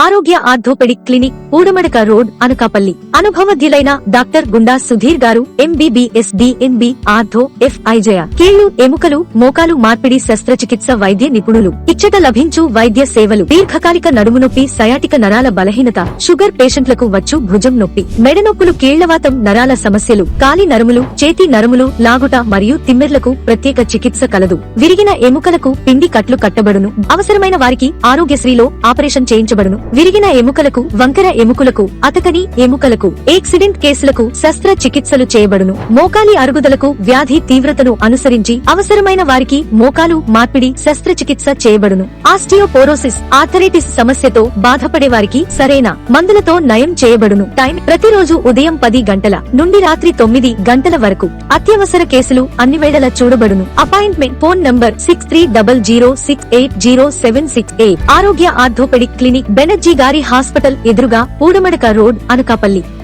ఆరోగ్య orthopaedic clinic ఊడమడక road Anakapalli. అనుభవజ్ఞులైన doctor గుండా సుధీర్ గారు MBBS DNB ఆర్థో FIJR కీళ్లు ఎముకలు మోకాలు మార్పిడి శస్త్రచికిత్స వైద్య నిపుణులు. ఇచ్చట లభించు వైద్య సేవలు దీర్ఘకాలిక నడుము నొప్పి సయాటిక నరాల బలహీనత షుగర్ పేషెంట్లకు వచ్చు భుజం నొప్పి మెడనొప్పులు కీళ్లవాతం నరాల సమస్యలు కాలి నరములు చేతి నరములు లాగుట మరియు తిమ్మెర్లకు ప్రత్యేక చికిత్స కలదు. విరిగిన ఎముకలకు పిండి కట్లు కట్టబడును. అవసరమైన వారికి ఆరోగ్యశ్రీలో ఆపరేషన్ చేయించబడును. విరిగిన ఎముకలకు వంకర ఎముకలకు అతకని ఎముకలకు యాక్సిడెంట్ కేసులకు శస్త్ర చికిత్సలు చేయబడును. మోకాలి అరుగుదలకు వ్యాధి తీవ్రతను అనుసరించి అవసరమైన వారికి మోకాలు మార్పిడి శస్త్రచికిత్స చేయబడును. ఆస్టియోపోరోసిస్ ఆర్థరైటిస్ సమస్యతో బాధపడే వారికి సరైన మందులతో నయం చేయబడును. టైం ప్రతిరోజు ఉదయం 10 గంటల నుండి రాత్రి 9 గంటల వరకు. అత్యవసర కేసులు అన్ని వేళలా చూడబడును. Appointment phone number 6300680768. ఆరోగ్య ఆర్థోపెడిక్ క్లినిక్ బెనర్జీ గారి హాస్పిటల్ ఎదురుగా ఊడమడక రోడ్ అనకాపల్లి.